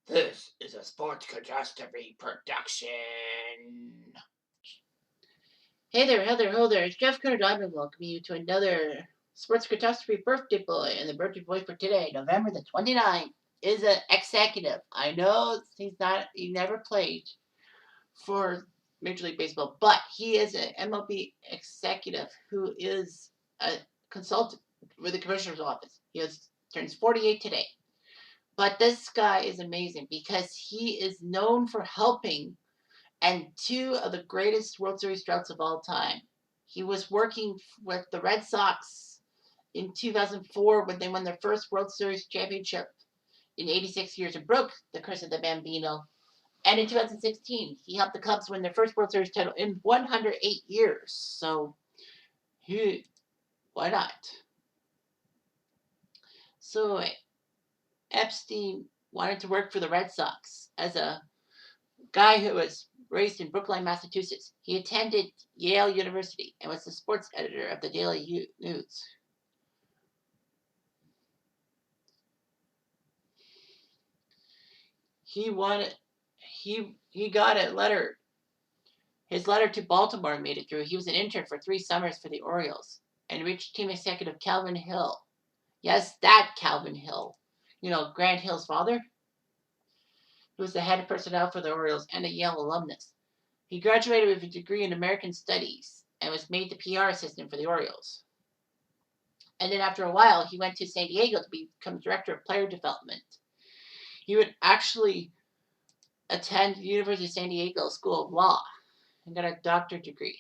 This is a Sports Catastrophe production. Hey there, Heather, ho there. It's Jeff Cunardon welcoming you to another Sports Catastrophe birthday boy. And the birthday boy for today, November the 29th, is an executive. I know he never played for Major League Baseball, but he is an MLB executive who is a consultant with the commissioner's office. Turns 48 today. But this guy is amazing because he is known for helping and two of the greatest World Series droughts of all time. He was working with the Red Sox in 2004 when they won their first World Series championship in 86 years and broke the curse of the Bambino. And in 2016, he helped the Cubs win their first World Series title in 108 years. So, why not? So, Epstein wanted to work for the Red Sox as a guy who was raised in Brookline, Massachusetts. He attended Yale University and was the sports editor of the Daily News. He wanted he got a letter. His letter to Baltimore made it through. He was an intern for 3 summers for the Orioles and reached team executive Calvin Hill. Yes, that Calvin Hill. You know, Grant Hill's father, who was the head of personnel for the Orioles and a Yale alumnus. He graduated with a degree in American Studies and was made the PR assistant for the Orioles. And then after a while, he went to San Diego to become director of player development. He would actually attend the University of San Diego School of Law and got a doctorate degree.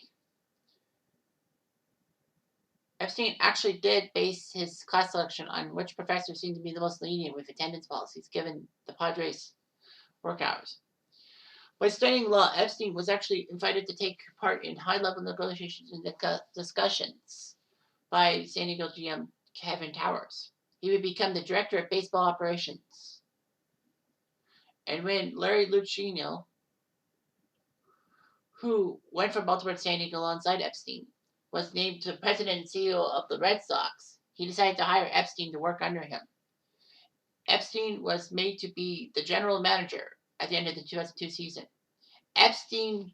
Epstein actually did base his class selection on which professor seemed to be the most lenient with attendance policies given the Padres' work hours. By studying law, Epstein was actually invited to take part in high-level negotiations and discussions by San Diego GM Kevin Towers. He would become the director of baseball operations. And when Larry Lucchino, who went from Baltimore to San Diego alongside Epstein, was named the president and CEO of the Red Sox, he decided to hire Epstein to work under him. Epstein was made to be the general manager at the end of the 2002 season. Epstein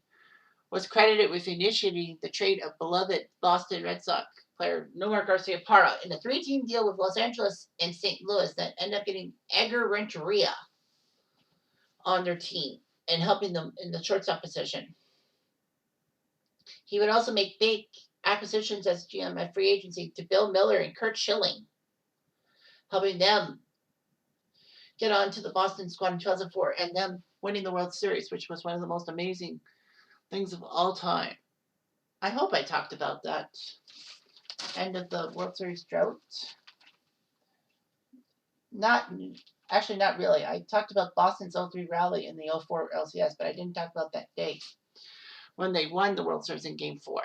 was credited with initiating the trade of beloved Boston Red Sox player Nomar Garciaparra in a 3-team deal with Los Angeles and St. Louis that ended up getting Edgar Renteria on their team and helping them in the shortstop position. He would also make big acquisitions as GM at free agency to Bill Miller and Curt Schilling, helping them get on to the Boston squad in 2004 and them winning the World Series, which was one of the most amazing things of all time. I hope I talked about that end of the World Series drought. Not Actually, not really. I talked about Boston's 0-3 rally in the 0-4 LCS, but I didn't talk about that day when they won the World Series in Game 4.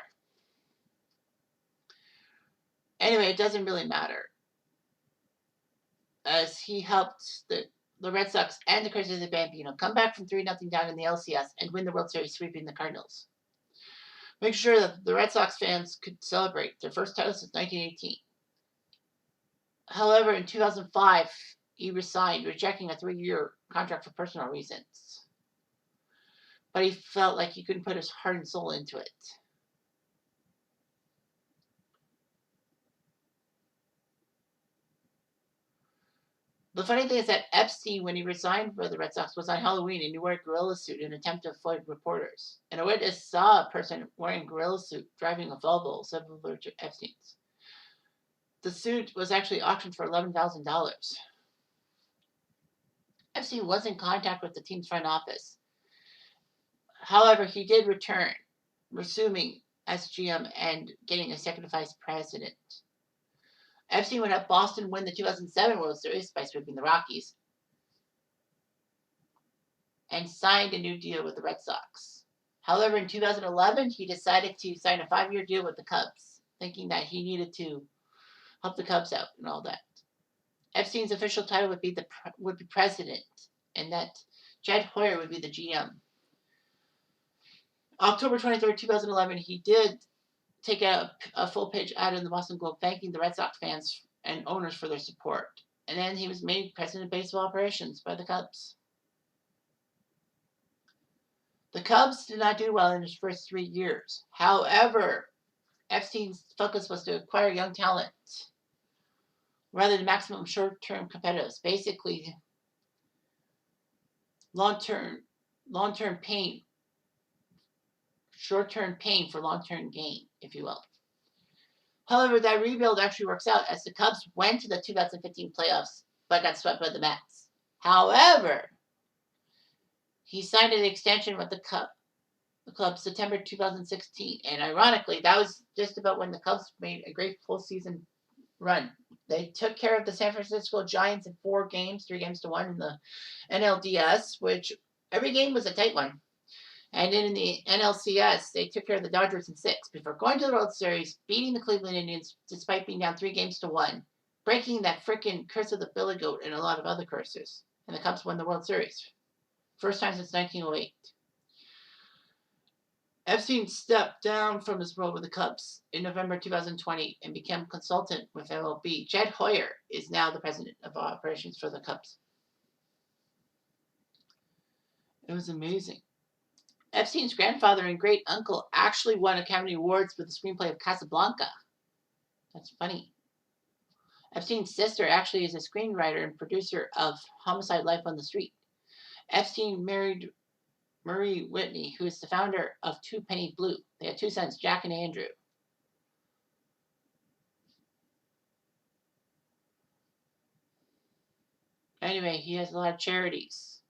Anyway, it doesn't really matter, as he helped the Red Sox and the Curses of Bambino come back from 3-0 down in the LCS and win the World Series, sweeping the Cardinals. Make sure that the Red Sox fans could celebrate their first title since 1918. However, in 2005, he resigned, rejecting a 3-year contract for personal reasons. But he felt like he couldn't put his heart and soul into it. The funny thing is that Epstein, when he resigned for the Red Sox, was on Halloween and he wore a gorilla suit in an attempt to avoid reporters. And a witness saw a person wearing a gorilla suit driving a Volvo similar to Epstein's. The suit was actually auctioned for $11,000. Epstein was in contact with the team's front office. However, he did return, resuming as GM and getting executive vice president. Epstein would help Boston win the 2007 World Series by sweeping the Rockies and signed a new deal with the Red Sox. However, in 2011, he decided to sign a 5-year deal with the Cubs, thinking that he needed to help the Cubs out and all that. Epstein's official title would be president, and that Jed Hoyer would be the GM. October 23rd, 2011, he did take a full-page ad in the Boston Globe thanking the Red Sox fans and owners for their support. And then he was made president of baseball operations by the Cubs. The Cubs did not do well in his first 3 years. However, Epstein's focus was to acquire young talent rather than maximum short-term competitors. Basically, long-term pain, short-term pain for long-term gain, if you will. However, that rebuild actually works out as the Cubs went to the 2015 playoffs but got swept by the Mets. However, he signed an extension with the club September 2016, and ironically, that was just about when the Cubs made a great full season run. They took care of the San Francisco Giants in 4 games, 3-1 in the NLDS, which every game was a tight one. And then in the NLCS, they took care of the Dodgers in 6 before going to the World Series, beating the Cleveland Indians despite being down 3-1, breaking that freaking curse of the Billy Goat and a lot of other curses. And the Cubs won the World Series. First time since 1908. Epstein stepped down from his role with the Cubs in November 2020 and became consultant with MLB. Jed Hoyer is now the president of operations for the Cubs. It was amazing. Epstein's grandfather and great uncle actually won Academy Awards for the screenplay of Casablanca. That's funny. Epstein's sister actually is a screenwriter and producer of Homicide: Life on the Street. Epstein married Marie Whitney, who is the founder of Two Penny Blue. They had 2 sons, Jack and Andrew. Anyway, he has a lot of charities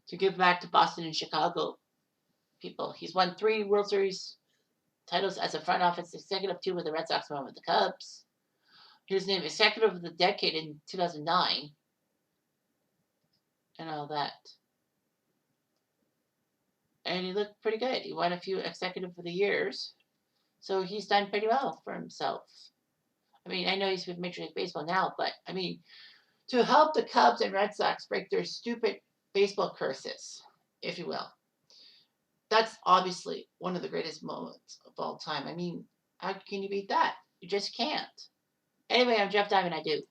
to give back to Boston and Chicago people. He's won 3 World Series titles as a front office executive, 2 with the Red Sox, 1 with the Cubs. He was named Executive of the Decade in 2009 and all that. And he looked pretty good. He won a few Executive of the Years. So he's done pretty well for himself. I mean, I know he's with Major League Baseball now, but I mean, to help the Cubs and Red Sox break their stupid baseball curses, if you will. That's obviously one of the greatest moments of all time. I mean, how can you beat that? You just can't. Anyway, I'm Jeff Diamond. I do.